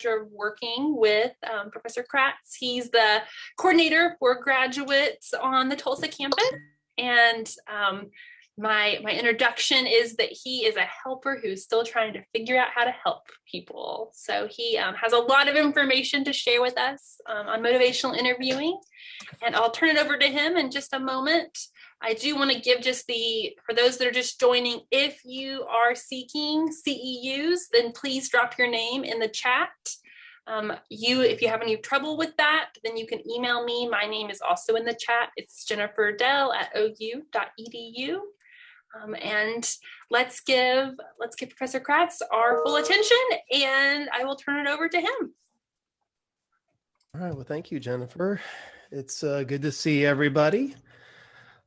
of working with Professor Kratz. He's the coordinator for graduates on the Tulsa campus. And my introduction is that he is a helper who's still trying to figure out how to help people. So he has a lot of information to share with us on motivational interviewing. And I'll turn it over to him in just a moment. I do want to give for those that are just joining, if you are seeking CEUs, then please drop your name in the chat. If you have any trouble with that, then you can email me. My name is also in the chat. It's jenniferdell@ou.edu. And let's give Professor Kratz our full attention, and I will turn it over to him. All right. Well, thank you, Jennifer. It's good to see everybody.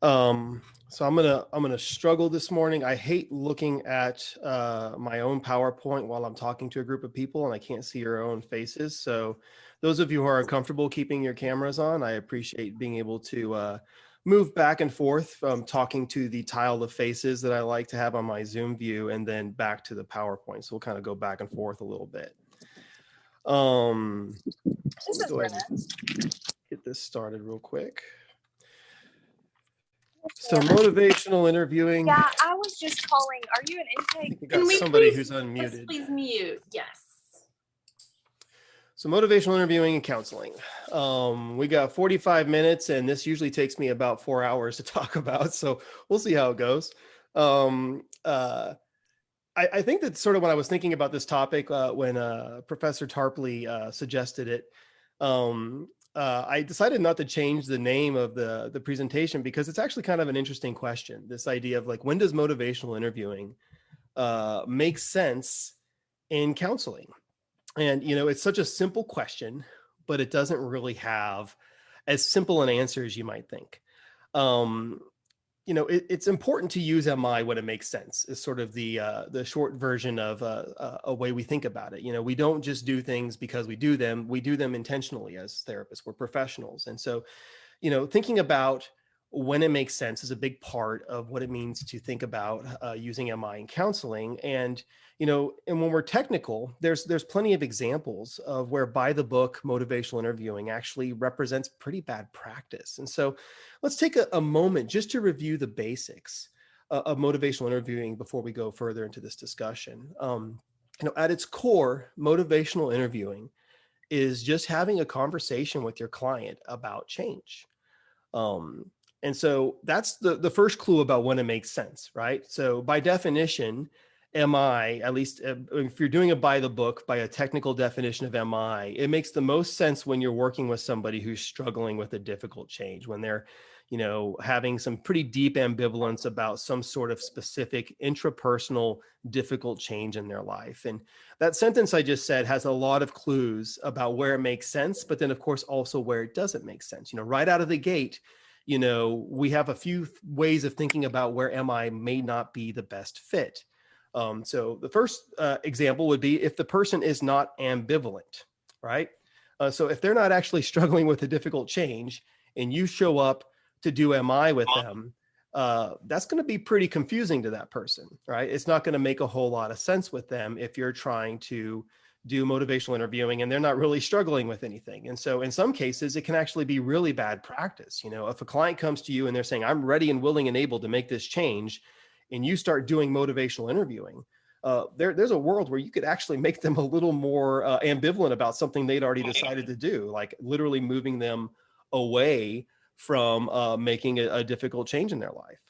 So I'm gonna struggle this morning. I hate looking at my own PowerPoint while I'm talking to a group of people and I can't see your own faces. So those of you who are comfortable keeping your cameras on, I appreciate being able to move back and forth from talking to the tile of faces that I like to have on my Zoom view and then back to the PowerPoint. So we'll kind of go back and forth a little bit. So let's go ahead and get this started real quick. So motivational interviewing. Yeah, I was just calling. Are you an intake? You got somebody who's unmuted. Please mute. Yes. So motivational interviewing and counseling. We got 45 minutes, and this usually takes me about 4 hours to talk about. So we'll see how it goes. I think that sort of when I was thinking about this topic, when Professor Tarpley suggested it, I decided not to change the name of the presentation because it's actually kind of an interesting question. This idea of like, when does motivational interviewing make sense in counseling? And, it's such a simple question, but it doesn't really have as simple an answer as you might think. It's important to use MI when it makes sense is sort of the short version of a way we think about it. We don't just do things because we do them intentionally as therapists. We're professionals. And so, thinking about when it makes sense is a big part of what it means to think about using MI in counseling. And, and when we're technical, there's plenty of examples of where by the book motivational interviewing actually represents pretty bad practice. And so let's take a moment just to review the basics of motivational interviewing before we go further into this discussion. At its core, motivational interviewing is just having a conversation with your client about change. And so that's the first clue about when it makes sense, right? So by definition, MI, at least if you're doing it by the book, by a technical definition of MI, it makes the most sense when you're working with somebody who's struggling with a difficult change, when they're, having some pretty deep ambivalence about some sort of specific intrapersonal difficult change in their life. And that sentence I just said has a lot of clues about where it makes sense, but then of course also where it doesn't make sense. Right out of the gate, we have a few ways of thinking about where MI may not be the best fit. So the first example would be if the person is not ambivalent, right? So if they're not actually struggling with a difficult change and you show up to do MI with them, that's going to be pretty confusing to that person, right? It's not going to make a whole lot of sense with them if you're trying to do motivational interviewing and they're not really struggling with anything. And so in some cases, it can actually be really bad practice. If a client comes to you and they're saying, I'm ready and willing and able to make this change, and you start doing motivational interviewing, there's a world where you could actually make them a little more ambivalent about something they'd already decided to do, like literally moving them away from making a difficult change in their life.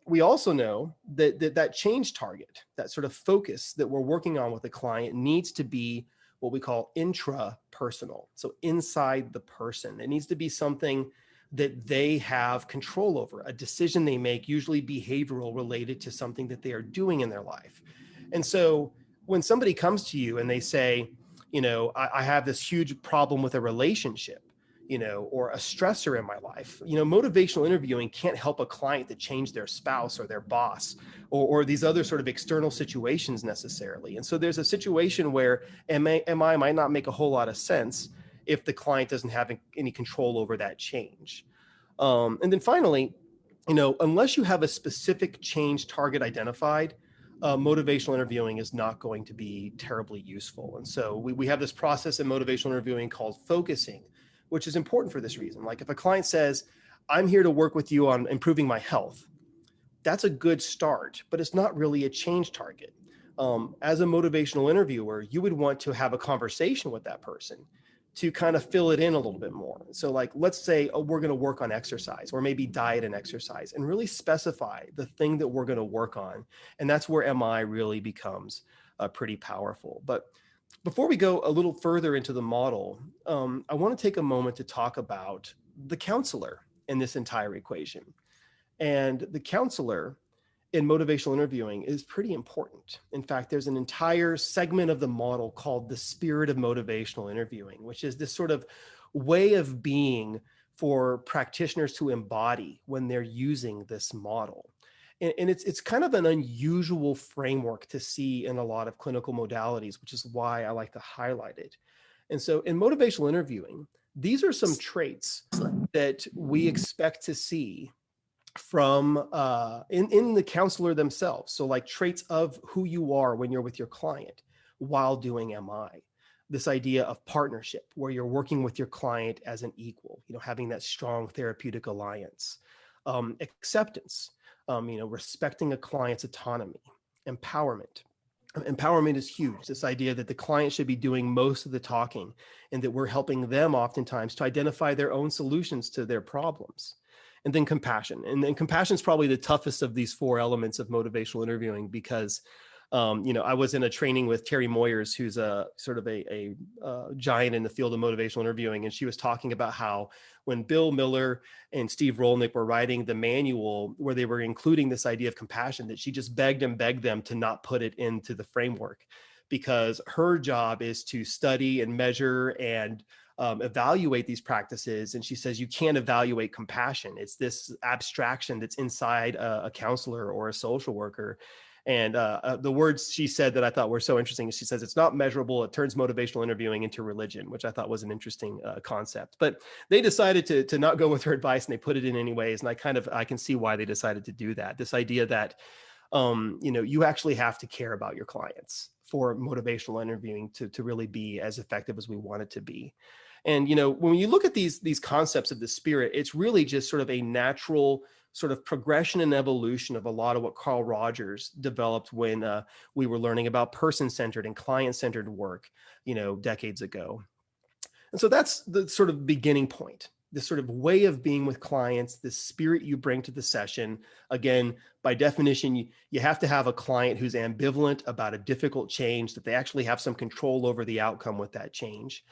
We also know that change target, that sort of focus that we're working on with a client needs to be what we call intrapersonal. So inside the person, it needs to be something that they have control over, a decision they make, usually behavioral related to something that they are doing in their life. And so when somebody comes to you and they say, I have this huge problem with a relationship, or a stressor in my life, motivational interviewing can't help a client to change their spouse or their boss or these other sort of external situations necessarily. And so there's a situation where MI might not make a whole lot of sense if the client doesn't have any control over that change. And then finally, unless you have a specific change target identified, motivational interviewing is not going to be terribly useful. And so we have this process in motivational interviewing called focusing, which is important for this reason. Like if a client says, I'm here to work with you on improving my health, that's a good start, but it's not really a change target. As a motivational interviewer, you would want to have a conversation with that person to kind of fill it in a little bit more. So like, let's say, oh, we're going to work on exercise, or maybe diet and exercise, and really specify the thing that we're going to work on. And that's where MI really becomes pretty powerful. But before we go a little further into the model, I want to take a moment to talk about the counselor in this entire equation. And the counselor in motivational interviewing is pretty important. In fact, there's an entire segment of the model called the spirit of motivational interviewing, which is this sort of way of being for practitioners to embody when they're using this model. And it's kind of an unusual framework to see in a lot of clinical modalities, which is why I like to highlight it. And so in motivational interviewing, these are some traits that we expect to see from in the counselor themselves. So like traits of who you are when you're with your client while doing MI. This idea of partnership, where you're working with your client as an equal, having that strong therapeutic alliance. Acceptance, respecting a client's autonomy. Empowerment. Empowerment is huge. This idea that the client should be doing most of the talking and that we're helping them oftentimes to identify their own solutions to their problems. And then compassion. And then compassion is probably the toughest of these four elements of motivational interviewing because, I was in a training with Terry Moyers, who's a sort of a giant in the field of motivational interviewing. And she was talking about how when Bill Miller and Steve Rolnick were writing the manual where they were including this idea of compassion, that she just begged them to not put it into the framework because her job is to study and measure and evaluate these practices. And she says, you can't evaluate compassion. It's this abstraction that's inside a counselor or a social worker. And the words she said that I thought were so interesting, she says, it's not measurable. It turns motivational interviewing into religion, which I thought was an interesting concept. But they decided to not go with her advice and they put it in anyways. And I can see why they decided to do that. This idea that, you actually have to care about your clients for motivational interviewing to really be as effective as we want it to be. And, when you look at these concepts of the spirit, it's really just sort of a natural sort of progression and evolution of a lot of what Carl Rogers developed when we were learning about person-centered and client-centered work, decades ago. And so that's the sort of beginning point, this sort of way of being with clients, the spirit you bring to the session. Again, by definition, you have to have a client who's ambivalent about a difficult change, that they actually have some control over the outcome with that change.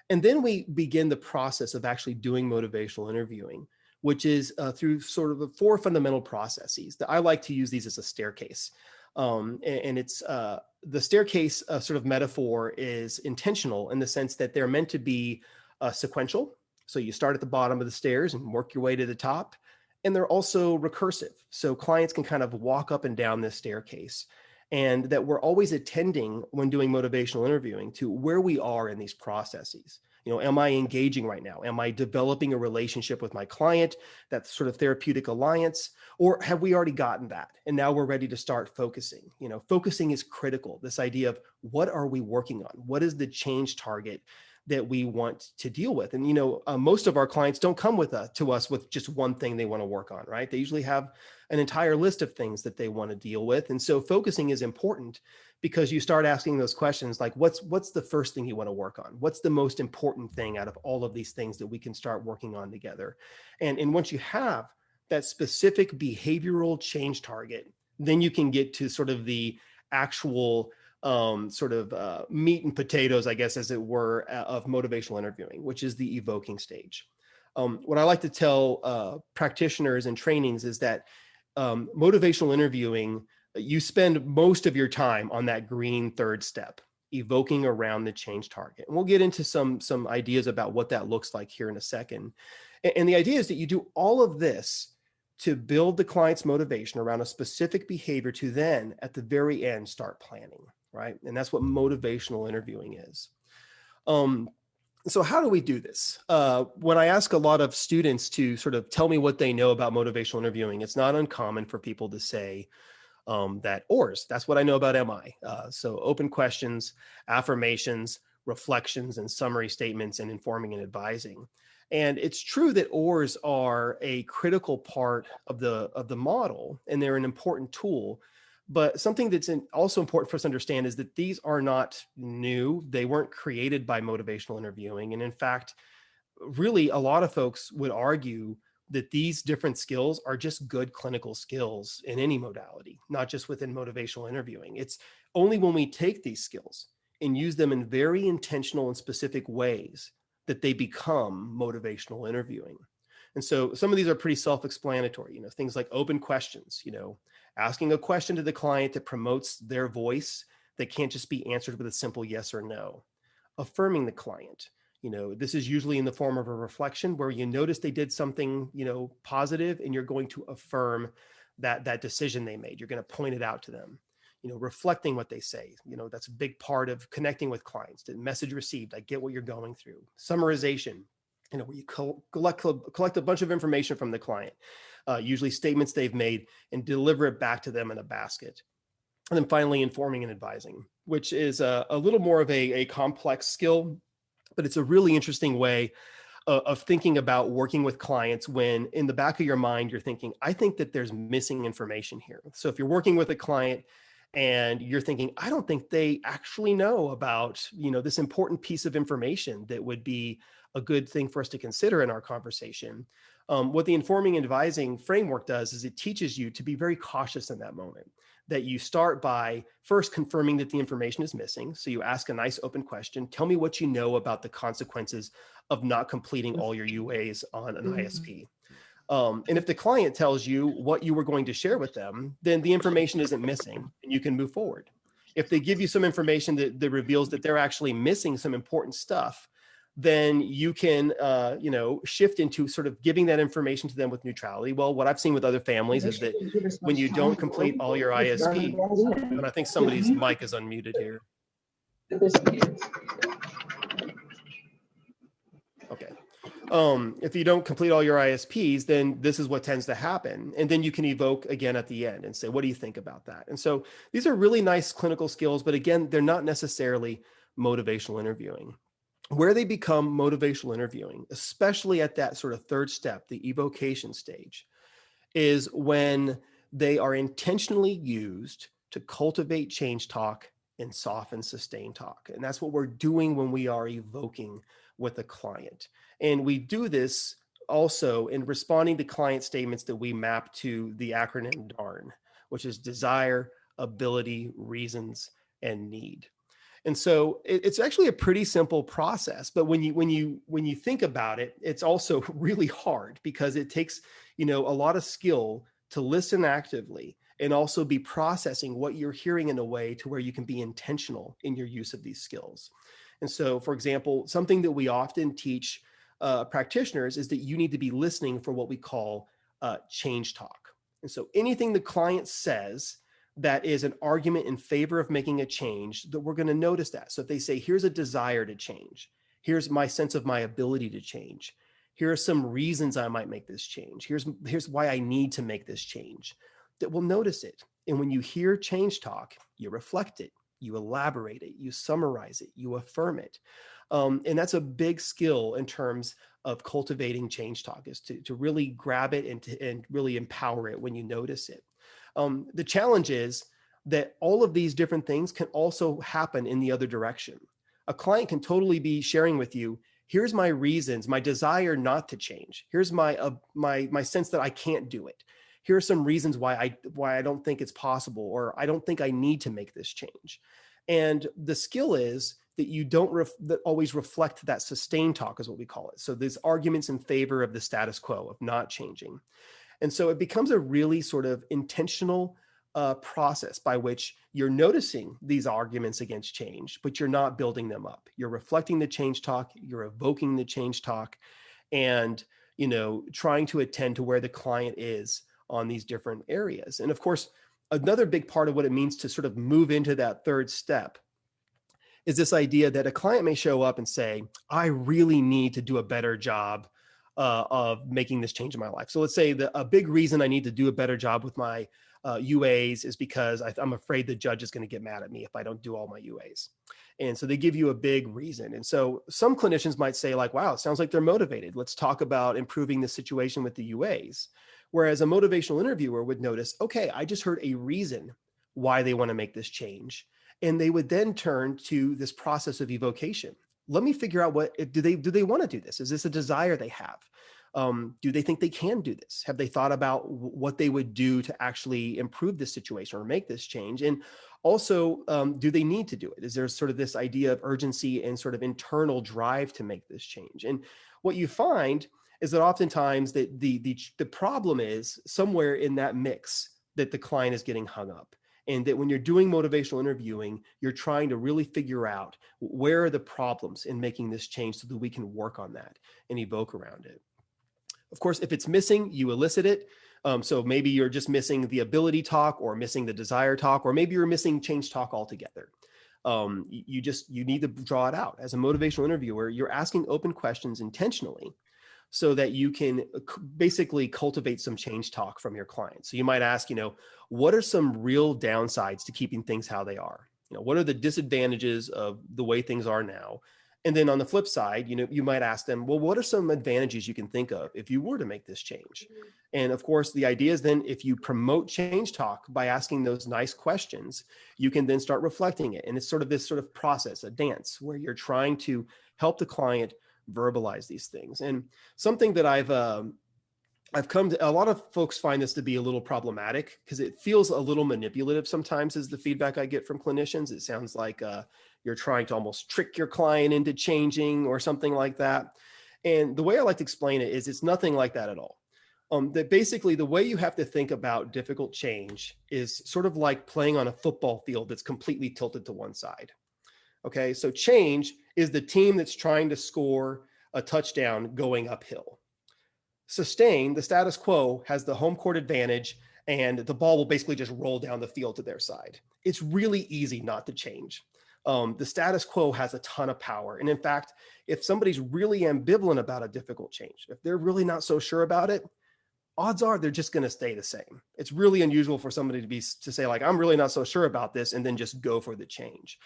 And then we begin the process of actually doing motivational interviewing, which is through sort of the four fundamental processes. I like to use these as a staircase. And it's the staircase sort of metaphor is intentional in the sense that they're meant to be sequential. So you start at the bottom of the stairs and work your way to the top. And they're also recursive. So clients can kind of walk up and down this staircase. And that we're always attending when doing motivational interviewing to where we are in these processes. Am I engaging right now? Am I developing a relationship with my client, that sort of therapeutic alliance? Or have we already gotten that? And now we're ready to start focusing. Focusing is critical. This idea of what are we working on? What is the change target that we want to deal with? And, most of our clients don't come to us with just one thing they want to work on, right? They usually have an entire list of things that they want to deal with. And so focusing is important because you start asking those questions like, what's the first thing you want to work on? What's the most important thing out of all of these things that we can start working on together? And once you have that specific behavioral change target, then you can get to sort of the actual meat and potatoes, I guess, as it were, of motivational interviewing, which is the evoking stage. What I like to tell practitioners and trainings is that motivational interviewing, you spend most of your time on that green third step, evoking around the change target. And we'll get into some ideas about what that looks like here in a second. And the idea is that you do all of this to build the client's motivation around a specific behavior to then, at the very end, start planning, right? And that's what motivational interviewing is. So how do we do this? When I ask a lot of students to sort of tell me what they know about motivational interviewing, it's not uncommon for people to say, that ORS, that's what I know about MI. So open questions, affirmations, reflections, and summary statements, and informing and advising. And it's true that ORs are a critical part of the model, and they're an important tool. But something that's also important for us to understand is that these are not new. They weren't created by motivational interviewing. And in fact, really, a lot of folks would argue that these different skills are just good clinical skills in any modality, not just within motivational interviewing. It's only when we take these skills and use them in very intentional and specific ways that they become motivational interviewing. And so some of these are pretty self-explanatory, things like open questions, asking a question to the client that promotes their voice that can't just be answered with a simple yes or no. Affirming the client. This is usually in the form of a reflection where you notice they did something, positive, and you're going to affirm that decision they made. You're going to point it out to them. Reflecting what they say, that's a big part of connecting with clients. The message received, I get what you're going through. Summarization, where you collect a bunch of information from the client, usually statements they've made, and deliver it back to them in a basket. And then finally, informing and advising, which is a little more of a complex skill, but it's a really interesting way of thinking about working with clients when in the back of your mind, you're thinking, I think that there's missing information here. So if you're working with a client and you're thinking, I don't think they actually know about, this important piece of information that would be a good thing for us to consider in our conversation. What the informing and advising framework does is it teaches you to be very cautious in that moment, that you start by first confirming that the information is missing. So you ask a nice open question, tell me what you know about the consequences of not completing all your UAs on an ISP. And if the client tells you what you were going to share with them, then the information isn't missing and you can move forward. If they give you some information that reveals that they're actually missing some important stuff, then you can, shift into sort of giving that information to them with neutrality. Well, what I've seen with other families is that when you don't complete all your ISP, and I think somebody's mic is unmuted here. Okay. If you don't complete all your ISPs, then this is what tends to happen. And then you can evoke again at the end and say, what do you think about that? And so these are really nice clinical skills, but again, they're not necessarily motivational interviewing. Where they become motivational interviewing, especially at that sort of third step, the evocation stage, is when they are intentionally used to cultivate change talk and soften sustain talk. And that's what we're doing when we are evoking with a client. And we do this also in responding to client statements that we map to the acronym DARN, which is desire, ability, reasons, and need. And so it's actually a pretty simple process, but when you think about it, it's also really hard because it takes, a lot of skill to listen actively and also be processing what you're hearing in a way to where you can be intentional in your use of these skills. And so, for example, something that we often teach practitioners is that you need to be listening for what we call change talk. And so anything the client says that is an argument in favor of making a change, that we're going to notice that. So if they say, here's a desire to change, here's my sense of my ability to change, here are some reasons I might make this change, here's why I need to make this change, that we'll notice it. And when you hear change talk, you reflect it, you elaborate it, you summarize it, you affirm it. And that's a big skill in terms of cultivating change talk, is to really grab it and really empower it when you notice it. The challenge is that all of these different things can also happen in the other direction. A client can totally be sharing with you, here's my reasons, my desire not to change. Here's my sense that I can't do it. Here are some reasons why I don't think it's possible, or I don't think I need to make this change. And the skill is that you don't that always reflect that sustain talk, is what we call it. So there's arguments in favor of the status quo, of not changing. And so it becomes a really sort of intentional process by which you're noticing these arguments against change, but you're not building them up. You're reflecting the change talk, you're evoking the change talk, and trying to attend to where the client is on these different areas. And of course, another big part of what it means to sort of move into that third step is this idea that a client may show up and say, I really need to do a better job of making this change in my life. So let's say a big reason I need to do a better job with my UAs is because I'm afraid the judge is going to get mad at me if I don't do all my UAs. And so they give you a big reason. And so some clinicians might say like, wow, it sounds like they're motivated. Let's talk about improving the situation with the UAs. Whereas a motivational interviewer would notice, okay, I just heard a reason why they want to make this change. And they would then turn to this process of evocation. Let me figure out do they want to do this? Is this a desire they have? Do they think they can do this? Have they thought about what they would do to actually improve this situation or make this change? And also, do they need to do it? Is there sort of this idea of urgency and sort of internal drive to make this change? And what you find is that oftentimes the problem is somewhere in that mix that the client is getting hung up. And that when you're doing motivational interviewing, you're trying to really figure out where are the problems in making this change so that we can work on that and evoke around it. Of course, if it's missing, you elicit it. So maybe you're just missing the ability talk or missing the desire talk, or maybe you're missing change talk altogether. You need to draw it out. As a motivational interviewer, you're asking open questions intentionally so that you can basically cultivate some change talk from your clients. So you might ask, what are some real downsides to keeping things how they are? What are the disadvantages of the way things are now? And then on the flip side, you might ask them, well, what are some advantages you can think of if you were to make this change? Mm-hmm. And of course, the idea is then if you promote change talk by asking those nice questions, you can then start reflecting it. And it's sort of this sort of process, a dance, where you're trying to help the client verbalize these things. And something that I've come to, a lot of folks find this to be a little problematic because it feels a little manipulative sometimes is the feedback I get from clinicians. It sounds like you're trying to almost trick your client into changing or something like that. And the way I like to explain it is it's nothing like that at all. That basically the way you have to think about difficult change is sort of like playing on a football field that's completely tilted to one side. Okay, so change is the team that's trying to score a touchdown going uphill. Sustain, the status quo, has the home court advantage and the ball will basically just roll down the field to their side. It's really easy not to change. The status quo has a ton of power. And in fact, if somebody's really ambivalent about a difficult change, if they're really not so sure about it, odds are they're just going to stay the same. It's really unusual for somebody to say like, I'm really not so sure about this, and then just go for the change.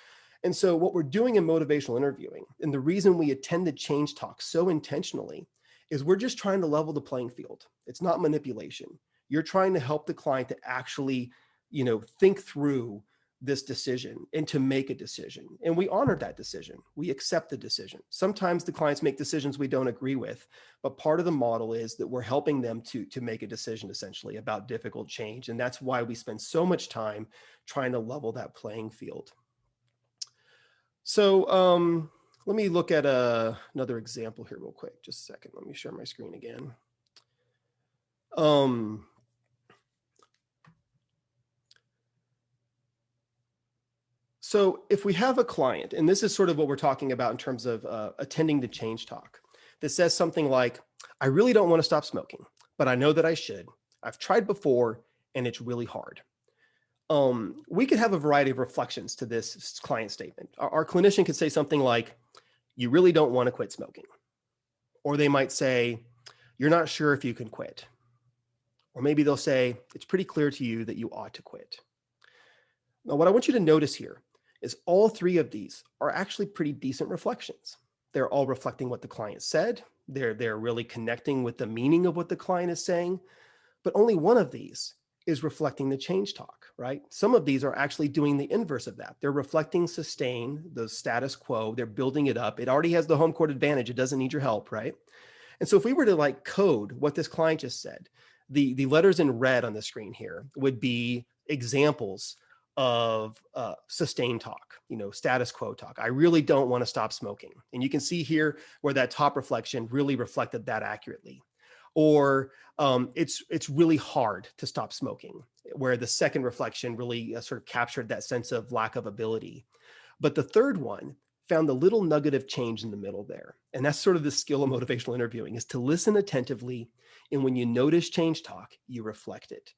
And so what we're doing in motivational interviewing, and the reason we attend the change talk so intentionally, is we're just trying to level the playing field. It's not manipulation. You're trying to help the client to actually, think through this decision and to make a decision. And we honor that decision. We accept the decision. Sometimes the clients make decisions we don't agree with, but part of the model is that we're helping them to make a decision essentially about difficult change. And that's why we spend so much time trying to level that playing field. So let me look at another example here real quick. Just a second. Let me share my screen again. So if we have a client, and this is sort of what we're talking about in terms of attending the change talk, that says something like, I really don't want to stop smoking, but I know that I should. I've tried before, and it's really hard. We could have a variety of reflections to this client statement. Our clinician could say something like, you really don't want to quit smoking. Or they might say, you're not sure if you can quit. Or maybe they'll say, it's pretty clear to you that you ought to quit. Now, what I want you to notice here is all three of these are actually pretty decent reflections. They're all reflecting what the client said. They're really connecting with the meaning of what the client is saying. But only one of these is reflecting the change talk, right? Some of these are actually doing the inverse of that. They're reflecting sustain, the status quo. They're building it up. It already has the home court advantage. It doesn't need your help, right? And so if we were to code what this client just said, the letters in red on the screen here would be examples of sustain talk, status quo talk. I really don't want to stop smoking. And you can see here where that top reflection really reflected that accurately. Or it's really hard to stop smoking, where the second reflection really sort of captured that sense of lack of ability. But the third one found the little nugget of change in the middle there. And that's sort of the skill of motivational interviewing, is to listen attentively. And when you notice change talk, you reflect it.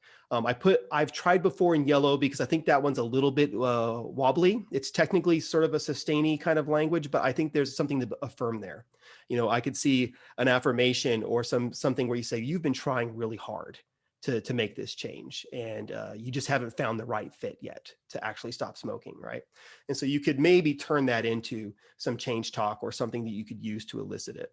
I've tried before in yellow because I think that one's a little bit wobbly. It's technically sort of a sustainy kind of language, but I think there's something to affirm there. I could see an affirmation or something where you say, you've been trying really hard. to make this change. And you just haven't found the right fit yet to actually stop smoking, right? And so you could maybe turn that into some change talk or something that you could use to elicit it.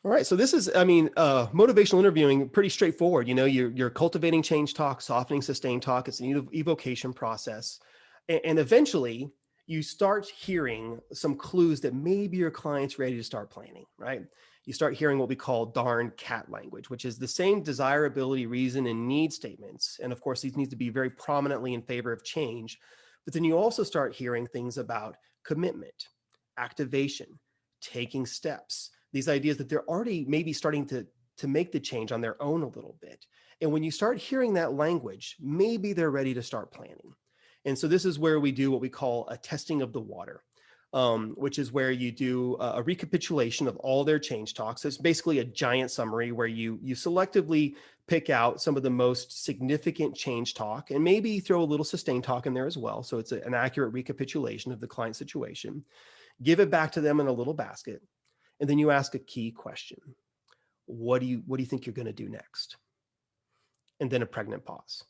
All right, so this is, motivational interviewing, pretty straightforward. You're cultivating change talk, softening sustained talk. It's an evocation process. And eventually you start hearing some clues that maybe your client's ready to start planning, right? You start hearing what we call darn cat language, which is the same desirability, reason, and need statements. And of course, these need to be very prominently in favor of change. But then you also start hearing things about commitment, activation, taking steps, these ideas that they're already maybe starting to make the change on their own a little bit. And when you start hearing that language, maybe they're ready to start planning. And so this is where we do what we call a testing of the water, which is where you do a recapitulation of all their change talks. It's basically a giant summary where you selectively pick out some of the most significant change talk and maybe throw a little sustained talk in there as well. So it's an accurate recapitulation of the client situation. Give it back to them in a little basket. And then you ask a key question. What do you think you're going to do next? And then a pregnant pause.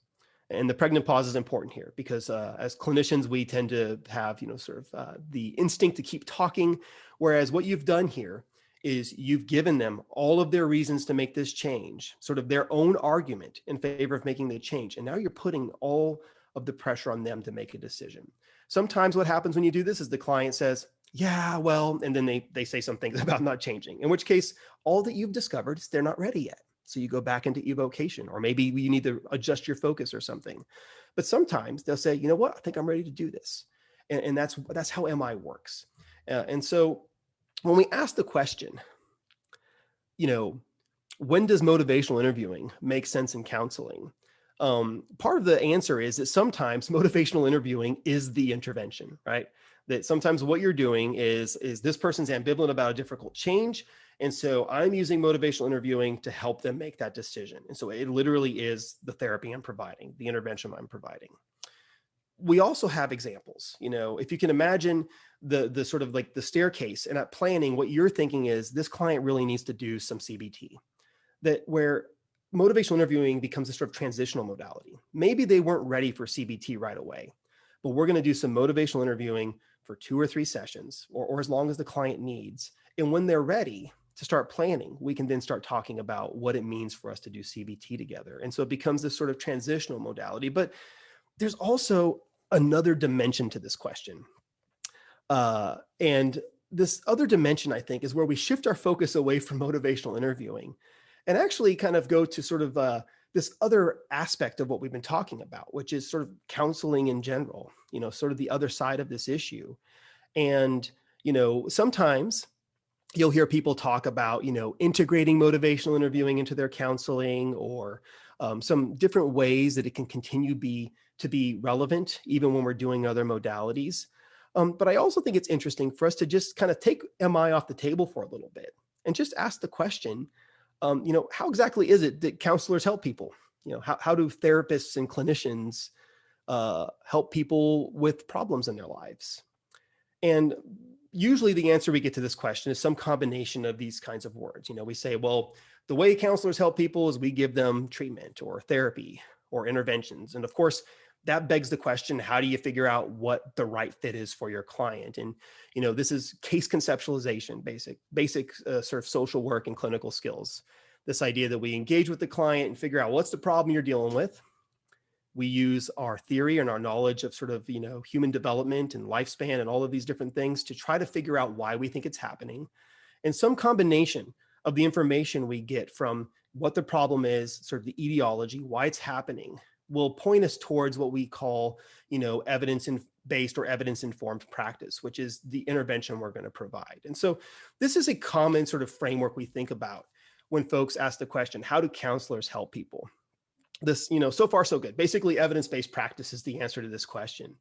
And the pregnant pause is important here because as clinicians, we tend to have, the instinct to keep talking. Whereas what you've done here is you've given them all of their reasons to make this change, sort of their own argument in favor of making the change. And now you're putting all of the pressure on them to make a decision. Sometimes what happens when you do this is the client says, yeah, well, and then they say some things about not changing, in which case all that you've discovered is they're not ready yet. So you go back into evocation, or maybe you need to adjust your focus or something. But sometimes they'll say, you know what, I think I'm ready to do this. And that's how MI works. And so when we ask the question, when does motivational interviewing make sense in counseling? Part of the answer is that sometimes motivational interviewing is the intervention, right? That sometimes what you're doing is this person's ambivalent about a difficult change. And so I'm using motivational interviewing to help them make that decision. And so it literally is the therapy I'm providing, the intervention I'm providing. We also have examples, if you can imagine the sort of like the staircase, and at planning, what you're thinking is this client really needs to do some CBT, that where motivational interviewing becomes a sort of transitional modality. Maybe they weren't ready for CBT right away, but we're going to do some motivational interviewing for 2 or 3 sessions or as long as the client needs. And when they're ready to start planning, we can then start talking about what it means for us to do CBT together. And so it becomes this sort of transitional modality. But there's also another dimension to this question. And this other dimension, I think, is where we shift our focus away from motivational interviewing and actually kind of go to sort of this other aspect of what we've been talking about, which is sort of counseling in general, sort of the other side of this issue. And, sometimes you'll hear people talk about, integrating motivational interviewing into their counseling or some different ways that it can continue to be relevant, even when we're doing other modalities. But I also think it's interesting for us to just kind of take MI off the table for a little bit and just ask the question, how exactly is it that counselors help people? How do therapists and clinicians help people with problems in their lives? And usually the answer we get to this question is some combination of these kinds of words. We say, well, the way counselors help people is we give them treatment or therapy or interventions. And of course, that begs the question, how do you figure out what the right fit is for your client? And, this is case conceptualization, basic sort of social work and clinical skills. This idea that we engage with the client and figure out what's the problem you're dealing with. We use our theory and our knowledge of sort of, human development and lifespan and all of these different things to try to figure out why we think it's happening. And some combination of the information we get from what the problem is, sort of the etiology, why it's happening, will point us towards what we call, evidence-based or evidence-informed practice, which is the intervention we're going to provide. And so this is a common sort of framework we think about when folks ask the question, how do counselors help people? This, so far so good. Basically, evidence-based practice is the answer to this question.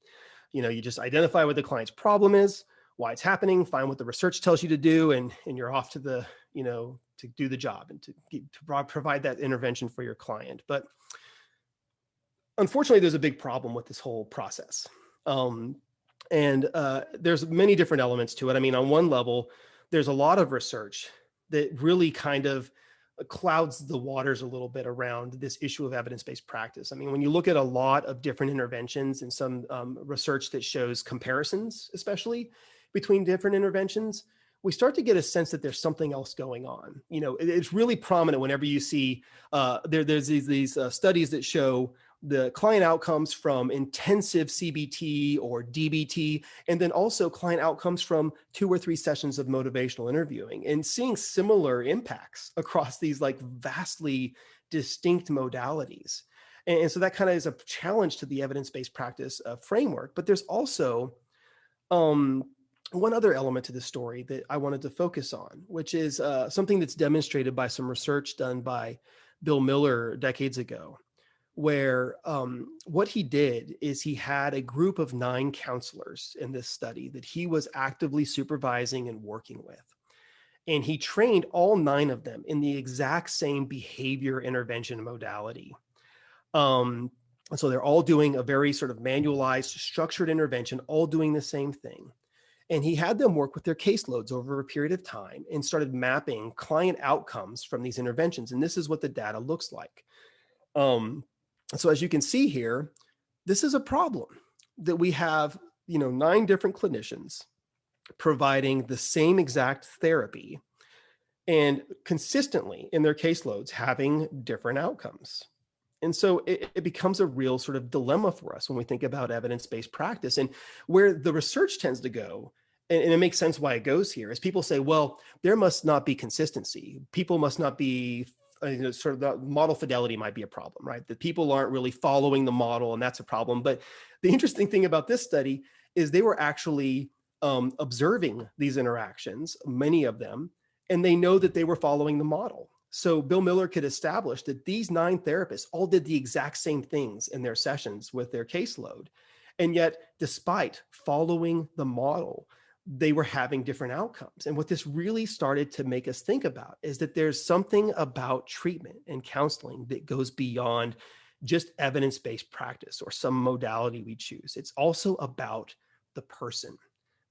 You just identify what the client's problem is, why it's happening, find what the research tells you to do, and you're off to the, to do the job and to provide that intervention for your client. But unfortunately, there's a big problem with this whole process. And there's many different elements to it. I mean, on one level, there's a lot of research that really kind of clouds the waters a little bit around this issue of evidence-based practice. I mean, when you look at a lot of different interventions and some research that shows comparisons, especially between different interventions, we start to get a sense that there's something else going on. You know, it's really prominent whenever you see there's these studies that show the client outcomes from intensive CBT or DBT, and then also client outcomes from 2 or 3 sessions of motivational interviewing, and seeing similar impacts across these like vastly distinct modalities. And so that kind of is a challenge to the evidence-based practice framework. But there's also one other element to the story that I wanted to focus on, which is something that's demonstrated by some research done by Bill Miller decades ago, where what he did is he had a group of 9 counselors in this study that he was actively supervising and working with. And he trained all 9 of them in the exact same behavior intervention modality. So they're all doing a very sort of manualized, structured intervention, all doing the same thing. And he had them work with their caseloads over a period of time and started mapping client outcomes from these interventions. And this is what the data looks like. So as you can see here, this is a problem that we have, 9 different clinicians providing the same exact therapy and consistently in their caseloads having different outcomes. And so it becomes a real sort of dilemma for us when we think about evidence-based practice. And where the research tends to go, and it makes sense why it goes here, is people say, well, there must not be consistency. People must not be, sort of the model fidelity might be a problem, right? That people aren't really following the model, and that's a problem. But the interesting thing about this study is they were actually observing these interactions, many of them, and they know that they were following the model. So Bill Miller could establish that these 9 therapists all did the exact same things in their sessions with their caseload. And yet, despite following the model, they were having different outcomes. And what this really started to make us think about is that there's something about treatment and counseling that goes beyond just evidence-based practice or some modality we choose. It's also about the person,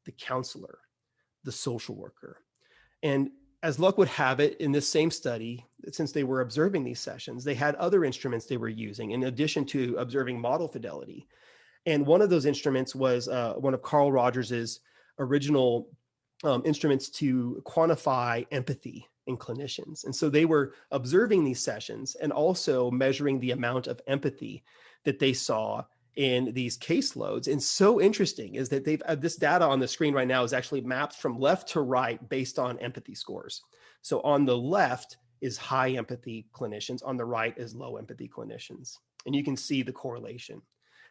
the counselor, the social worker. And as luck would have it, in this same study, since they were observing these sessions, they had other instruments they were using in addition to observing model fidelity. And one of those instruments was one of Carl Rogers's original instruments to quantify empathy in clinicians. And so they were observing these sessions and also measuring the amount of empathy that they saw in these caseloads. And so interesting is that this data on the screen right now is actually mapped from left to right based on empathy scores. So on the left is high empathy clinicians, on the right is low empathy clinicians. And you can see the correlation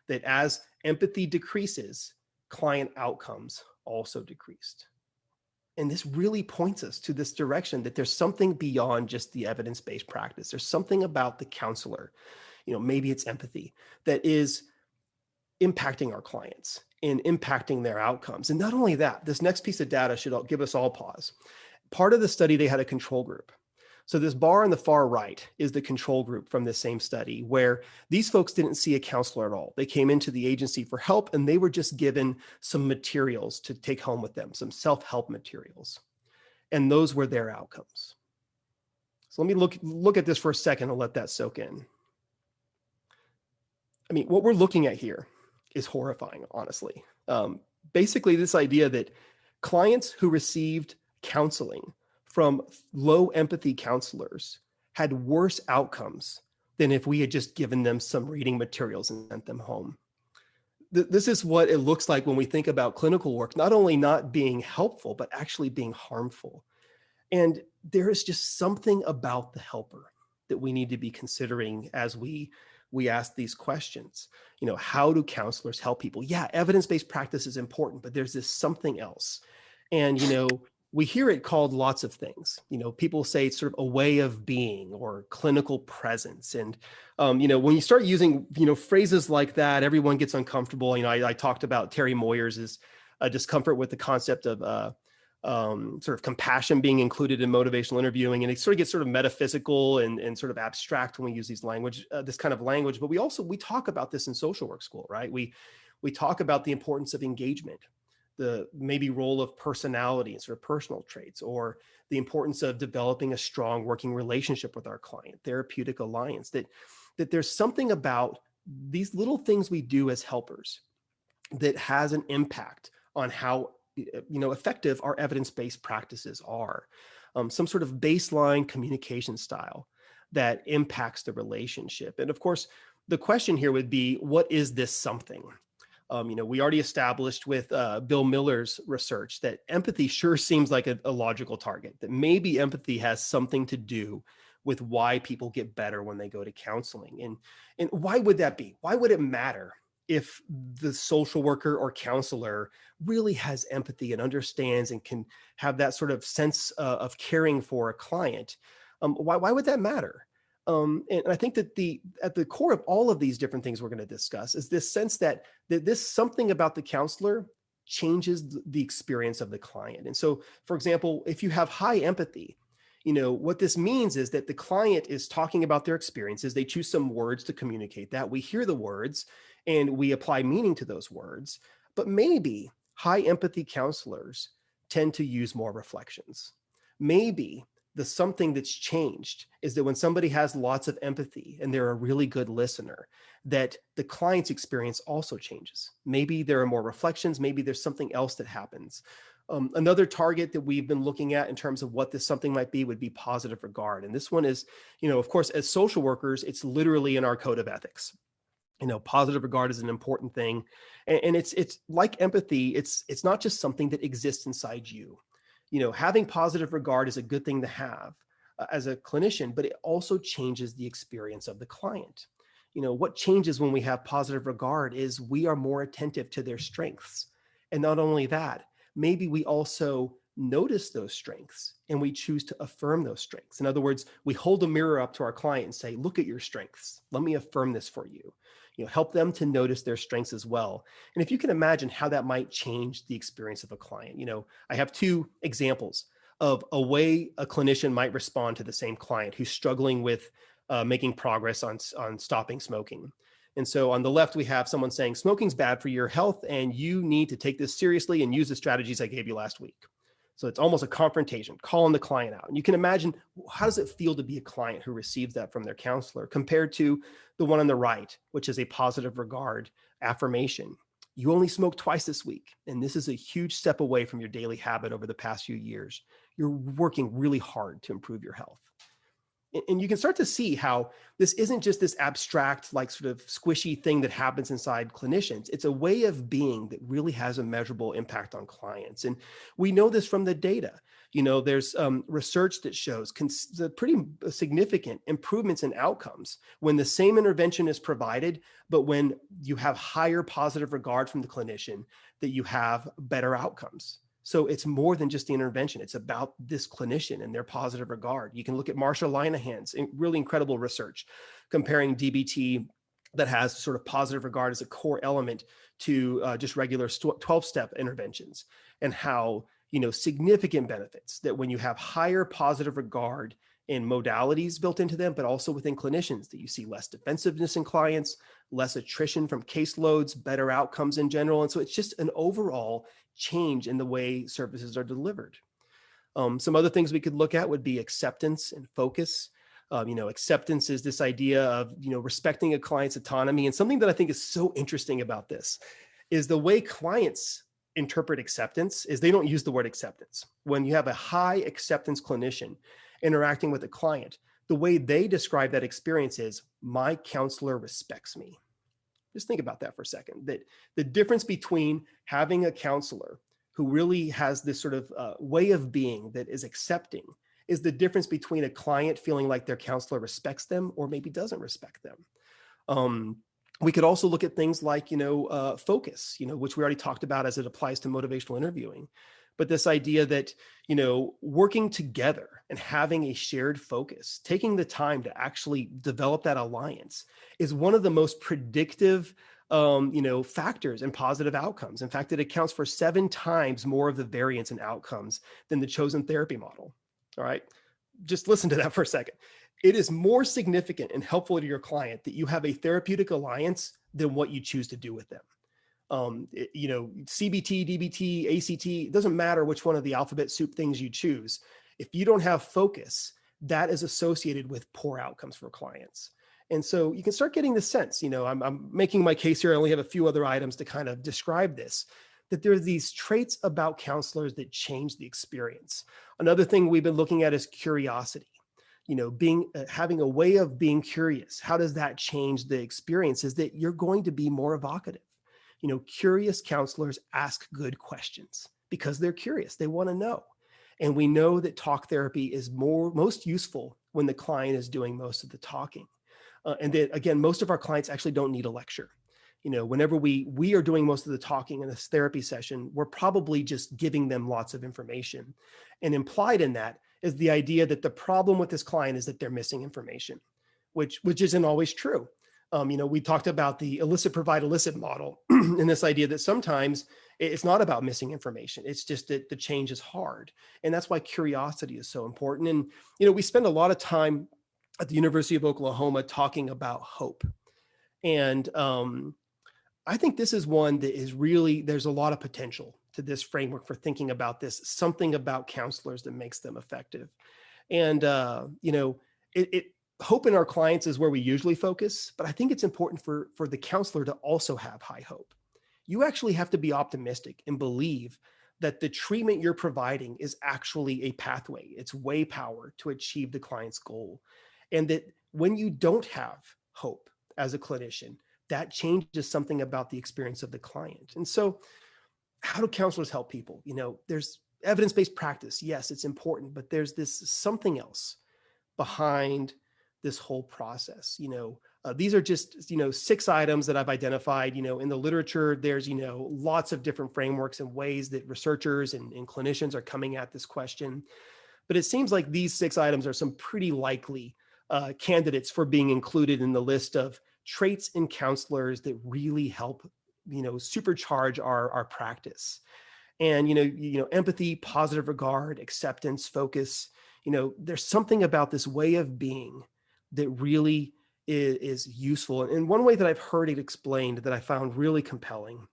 that as empathy decreases, client outcomes also decreased. And this really points us to this direction that there's something beyond just the evidence-based practice. There's something about the counselor, maybe it's empathy, that is impacting our clients and impacting their outcomes. And not only that, this next piece of data should give us all pause. Part of the study, they had a control group. So this bar on the far right is the control group from the same study, where these folks didn't see a counselor at all. They came into the agency for help, and they were just given some materials to take home with them, some self-help materials. And those were their outcomes. So let me look at this for a second and let that soak in. I mean, what we're looking at here is horrifying, honestly. Basically, this idea that clients who received counseling from low empathy counselors had worse outcomes than if we had just given them some reading materials and sent them home. This is what it looks like when we think about clinical work, not only not being helpful, but actually being harmful. And there is just something about the helper that we need to be considering as we ask these questions. How do counselors help people? Yeah, evidence-based practice is important, but there's this something else. And, we hear it called lots of things. People say it's sort of a way of being or clinical presence. And, when you start using, phrases like that, everyone gets uncomfortable. I talked about Terry Moyers's discomfort with the concept of sort of compassion being included in motivational interviewing. And it sort of gets sort of metaphysical and sort of abstract when we use this kind of language. But we talk about this in social work school, right? We talk about the importance of engagement, the maybe role of personality and sort of personal traits, or the importance of developing a strong working relationship with our client, therapeutic alliance, that there's something about these little things we do as helpers that has an impact on how effective our evidence-based practices are. Some sort of baseline communication style that impacts the relationship. And of course, the question here would be, what is this something? We already established with Bill Miller's research that empathy sure seems like a logical target, that maybe empathy has something to do with why people get better when they go to counseling. And why would that be? Why would it matter if the social worker or counselor really has empathy and understands and can have that sort of sense of caring for a client? Why would that matter? And I think that at the core of all of these different things we're going to discuss is this sense that this something about the counselor changes the experience of the client. And so, for example, if you have high empathy, what this means is that the client is talking about their experiences. They choose some words to communicate that. We hear the words and we apply meaning to those words. But maybe high empathy counselors tend to use more reflections. Maybe the something that's changed is that when somebody has lots of empathy and they're a really good listener, that the client's experience also changes. Maybe there are more reflections. Maybe there's something else that happens. Another target that we've been looking at in terms of what this something might be would be positive regard. And this one is, of course, as social workers, it's literally in our code of ethics. Positive regard is an important thing. And it's like empathy. It's not just something that exists inside you. Having positive regard is a good thing to have as a clinician, but it also changes the experience of the client. What changes when we have positive regard is we are more attentive to their strengths. And not only that, maybe we also notice those strengths and we choose to affirm those strengths. In other words, we hold a mirror up to our client and say, look at your strengths. Let me affirm this for you. Help them to notice their strengths as well. And if you can imagine how that might change the experience of a client, I have two examples of a way a clinician might respond to the same client who's struggling with making progress on stopping smoking. And so on the left, we have someone saying, smoking's bad for your health and you need to take this seriously and use the strategies I gave you last week. So it's almost a confrontation, calling the client out. And you can imagine, how does it feel to be a client who receives that from their counselor compared to the one on the right, which is a positive regard affirmation. You only smoked twice this week, and this is a huge step away from your daily habit over the past few years. You're working really hard to improve your health. And you can start to see how this isn't just this abstract, like sort of squishy thing that happens inside clinicians. It's a way of being that really has a measurable impact on clients. And we know this from the data. There's research that shows pretty significant improvements in outcomes when the same intervention is provided, but when you have higher positive regard from the clinician, that you have better outcomes. So it's more than just the intervention. It's about this clinician and their positive regard. You can look at Marsha Linehan's really incredible research comparing DBT that has sort of positive regard as a core element to just regular 12-step interventions, and how, significant benefits that when you have higher positive regard in modalities built into them, but also within clinicians, that you see less defensiveness in clients, less attrition from caseloads, better outcomes in general. And so it's just an overall change in the way services are delivered. Some other things we could look at would be acceptance and focus. Acceptance is this idea of, respecting a client's autonomy. And something that I think is so interesting about this is the way clients interpret acceptance is they don't use the word acceptance. When you have a high acceptance clinician interacting with a client, the way they describe that experience is, my counselor respects me. Just think about that for a second, that the difference between having a counselor who really has this sort of way of being that is accepting is the difference between a client feeling like their counselor respects them or maybe doesn't respect them. We could also look at things like, focus, which we already talked about as it applies to motivational interviewing. But this idea that, working together and having a shared focus, taking the time to actually develop that alliance is one of the most predictive, factors in positive outcomes. In fact, it accounts for 7 times more of the variance in outcomes than the chosen therapy model. All right. Just listen to that for a second. It is more significant and helpful to your client that you have a therapeutic alliance than what you choose to do with them. CBT, DBT, ACT, it doesn't matter which one of the alphabet soup things you choose. If you don't have focus, that is associated with poor outcomes for clients. And so you can start getting the sense, I'm making my case here. I only have a few other items to kind of describe this, that there are these traits about counselors that change the experience. Another thing we've been looking at is curiosity. Having a way of being curious. How does that change the experience? Is that you're going to be more evocative. Curious counselors ask good questions because they're curious. They want to know. And we know that talk therapy is most useful when the client is doing most of the talking. And that, again, most of our clients actually don't need a lecture. Whenever we are doing most of the talking in this therapy session, we're probably just giving them lots of information. And implied in that is the idea that the problem with this client is that they're missing information, which isn't always true. We talked about the elicit, provide, elicit model and this idea that sometimes it's not about missing information. It's just that the change is hard. And that's why curiosity is so important. And, we spend a lot of time at the University of Oklahoma talking about hope. And I think this is one that is really, there's a lot of potential to this framework for thinking about this, something about counselors that makes them effective. And, hope in our clients is where we usually focus, but I think it's important for the counselor to also have high hope. You actually have to be optimistic and believe that the treatment you're providing is actually a pathway. It's way power to achieve the client's goal. And that when you don't have hope as a clinician, that changes something about the experience of the client. And so how do counselors help people? There's evidence-based practice. Yes, it's important, but there's this something else behind this whole process. These are just, 6 items that I've identified. In the literature, there's, lots of different frameworks and ways that researchers and clinicians are coming at this question. But it seems like these 6 items are some pretty likely candidates for being included in the list of traits in counselors that really help, supercharge our practice. And, empathy, positive regard, acceptance, focus, there's something about this way of being that really is useful. And one way that I've heard it explained that I found really compelling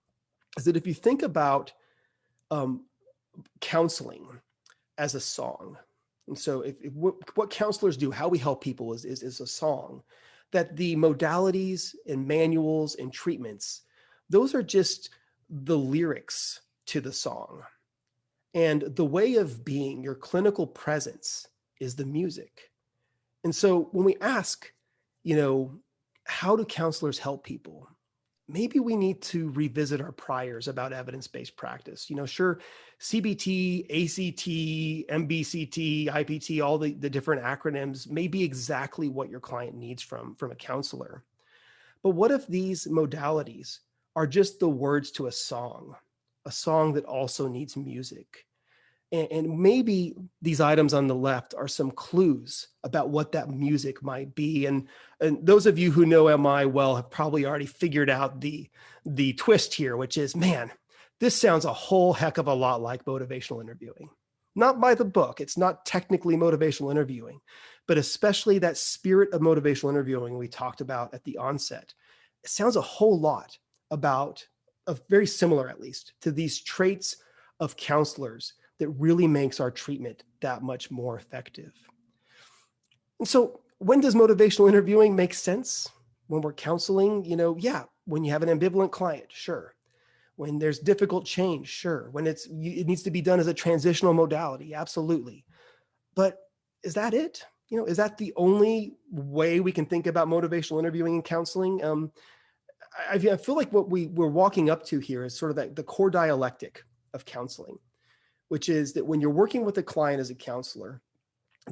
is that if you think about counseling as a song, and so what counselors do, how we help people is a song, that the modalities and manuals and treatments, those are just the lyrics to the song. And the way of being, your clinical presence, is the music. And so when we ask, how do counselors help people? Maybe we need to revisit our priors about evidence-based practice. Sure, CBT, ACT, MBCT, IPT, all the different acronyms may be exactly what your client needs from a counselor. But what if these modalities are just the words to a song that also needs music? And maybe these items on the left are some clues about what that music might be. And those of you who know MI well have probably already figured out the twist here, which is, man, this sounds a whole heck of a lot like motivational interviewing. Not by the book. It's not technically motivational interviewing, but especially that spirit of motivational interviewing we talked about at the onset. It sounds a whole lot very similar at least, to these traits of counselors that really makes our treatment that much more effective. And so when does motivational interviewing make sense? When we're counseling, when you have an ambivalent client, sure. When there's difficult change, sure. When it needs to be done as a transitional modality, absolutely. But is that it? Is that the only way we can think about motivational interviewing and counseling? I feel like what we're walking up to here is sort of the core dialectic of counseling, which is that when you're working with a client as a counselor,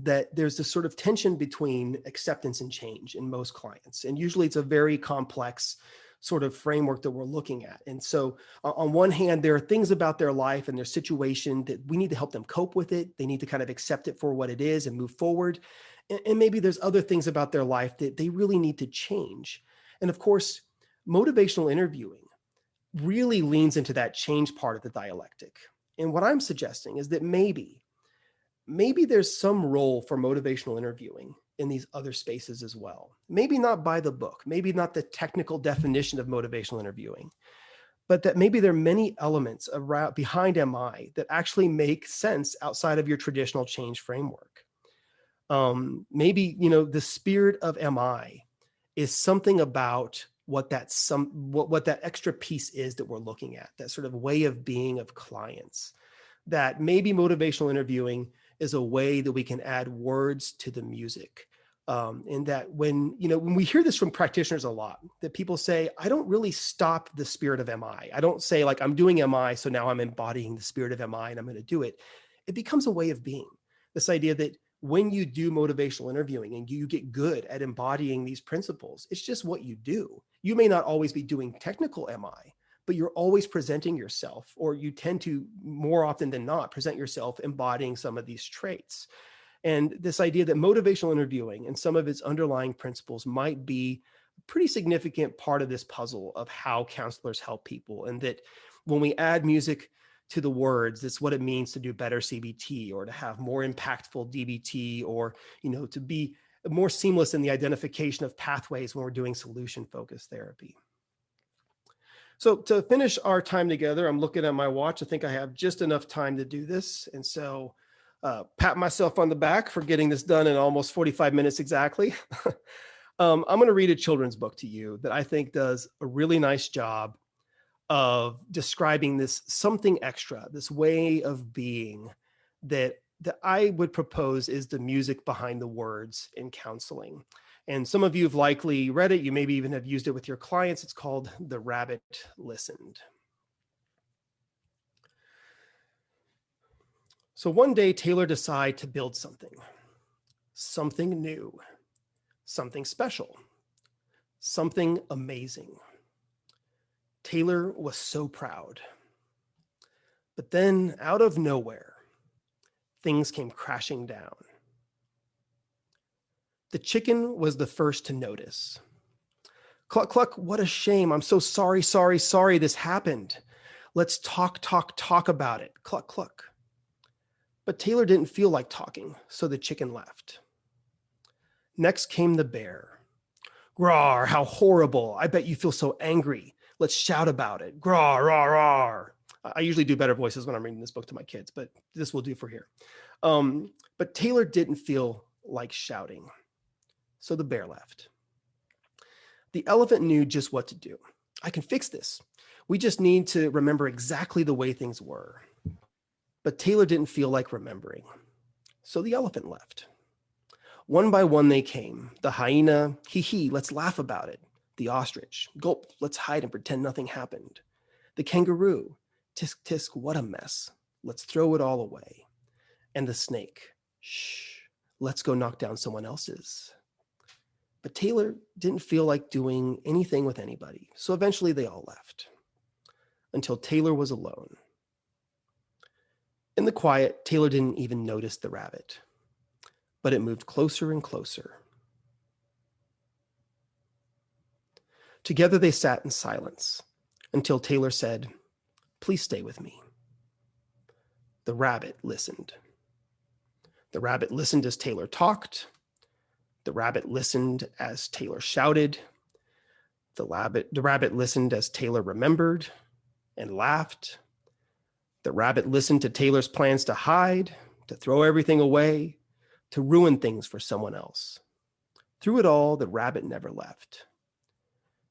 that there's this sort of tension between acceptance and change in most clients. And usually it's a very complex sort of framework that we're looking at. And so on one hand, there are things about their life and their situation that we need to help them cope with it. They need to kind of accept it for what it is and move forward. And maybe there's other things about their life that they really need to change. And of course, motivational interviewing really leans into that change part of the dialectic. And what I'm suggesting is that maybe there's some role for motivational interviewing in these other spaces as well. Maybe not by the book, maybe not the technical definition of motivational interviewing, but that maybe there are many elements around behind MI that actually make sense outside of your traditional change framework. Maybe, the spirit of MI is something about what that extra piece is that we're looking at, that sort of way of being of clients. That maybe motivational interviewing is a way that we can add words to the music. And that when we hear this from practitioners a lot, that people say, I don't really stop the spirit of MI. I don't say like, I'm doing MI, so now I'm embodying the spirit of MI and I'm going to do it. It becomes a way of being. This idea that when you do motivational interviewing and you get good at embodying these principles, it's just what you do. You may not always be doing technical MI, but you're always presenting yourself, or you tend to more often than not present yourself embodying some of these traits. And this idea that motivational interviewing and some of its underlying principles might be a pretty significant part of this puzzle of how counselors help people. And that when we add music to the words, that's what it means to do better CBT, or to have more impactful DBT, or, to be more seamless in the identification of pathways when we're doing solution-focused therapy. So to finish our time together, I'm looking at my watch. I think I have just enough time to do this. And so pat myself on the back for getting this done in almost 45 minutes exactly. I'm going to read a children's book to you that I think does a really nice job of describing this something extra, this way of being that I would propose is the music behind the words in counseling. And some of you have likely read it. You maybe even have used it with your clients. It's called The Rabbit Listened. So one day, Taylor decided to build something new, something special, something amazing. Taylor was so proud. But then, out of nowhere, things came crashing down. The chicken was the first to notice. Cluck, cluck, what a shame. I'm so sorry this happened. Let's talk about it. Cluck, cluck. But Taylor didn't feel like talking, so the chicken left. Next came the bear. Grawr, how horrible. I bet you feel so angry. Let's shout about it. Grawr, rawr, rawr. I usually do better voices when I'm reading this book to my kids, but this will do for here. But Taylor didn't feel like shouting, so the bear left. The elephant knew just what to do. I can fix this. We just need to remember exactly the way things were. But Taylor didn't feel like remembering, so the elephant left. One by one they came. The hyena, hee, let's laugh about it. The ostrich, gulp, let's hide and pretend nothing happened. The kangaroo, tisk, tisk, what a mess. Let's throw it all away. And the snake, shh, let's go knock down someone else's. But Taylor didn't feel like doing anything with anybody, so eventually they all left, until Taylor was alone. In the quiet, Taylor didn't even notice the rabbit, but it moved closer and closer. Together they sat in silence until Taylor said, "Please stay with me." The rabbit listened. The rabbit listened as Taylor talked. The rabbit listened as Taylor shouted. The rabbit listened as Taylor remembered and laughed. The rabbit listened to Taylor's plans to hide, to throw everything away, to ruin things for someone else. Through it all, the rabbit never left.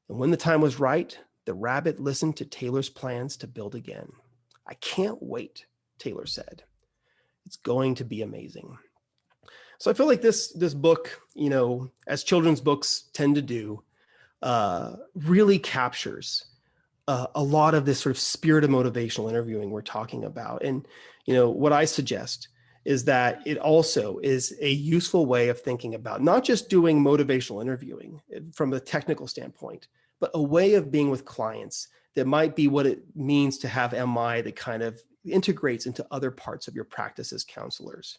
And when the time was right, the rabbit listened to Taylor's plans to build again. I can't wait, Taylor said. It's going to be amazing. So I feel like this book, as children's books tend to do, really captures a lot of this sort of spirit of motivational interviewing we're talking about. And, what I suggest is that it also is a useful way of thinking about not just doing motivational interviewing from a technical standpoint, but a way of being with clients that might be what it means to have MI that kind of integrates into other parts of your practice as counselors.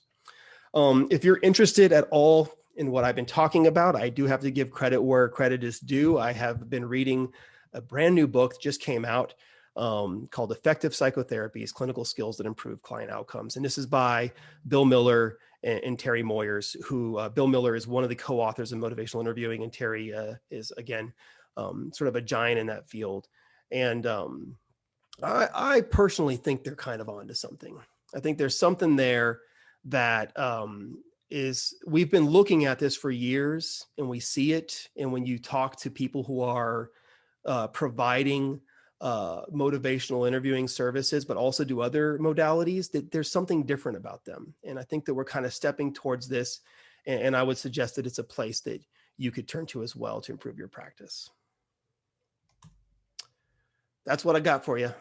If you're interested at all in what I've been talking about, I do have to give credit where credit is due. I have been reading a brand new book that just came out called Effective Psychotherapies, Clinical Skills That Improve Client Outcomes. And this is by Bill Miller and Terry Moyers, who Bill Miller is one of the co-authors of motivational interviewing, and Terry is, again, sort of a giant in that field. And I personally think they're kind of onto something. I think there's something there that we've been looking at this for years, and we see it. And when you talk to people who are providing motivational interviewing services, but also do other modalities, that there's something different about them. And I think that we're kind of stepping towards this. And I would suggest that it's a place that you could turn to as well to improve your practice. That's what I got for you.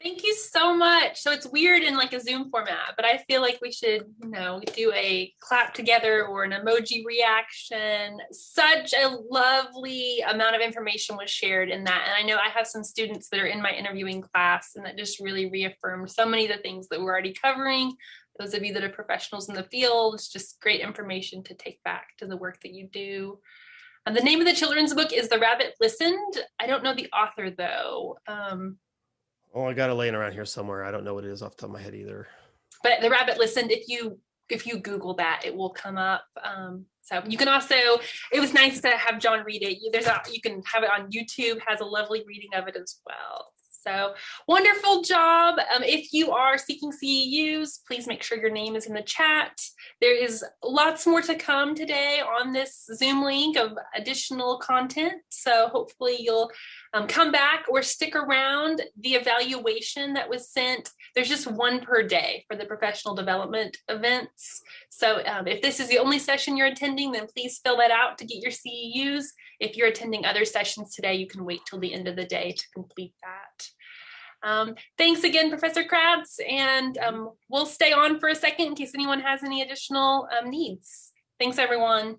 Thank you so much. So it's weird in like a Zoom format, but I feel like we should, do a clap together or an emoji reaction. Such a lovely amount of information was shared in that. And I know I have some students that are in my interviewing class, and that just really reaffirmed so many of the things that we're already covering. Those of you that are professionals in the field, it's just great information to take back to the work that you do. The name of the children's book is The Rabbit Listened. I don't know the author though. Oh, I got it laying around here somewhere. I don't know what it is off the top of my head either. But The Rabbit Listened, if you Google that, it will come up. So you can also, it was nice to have John read it. You can have it on YouTube, has a lovely reading of it as well. So wonderful job. If you are seeking CEUs, please make sure your name is in the chat. There is lots more to come today on this Zoom link of additional content. So hopefully you'll come back or stick around. The evaluation that was sent, there's just one per day for the professional development events. So if this is the only session you're attending, then please fill that out to get your CEUs. If you're attending other sessions today, you can wait till the end of the day to complete that. Thanks again, Professor Kratz, and we'll stay on for a second in case anyone has any additional needs. Thanks, everyone.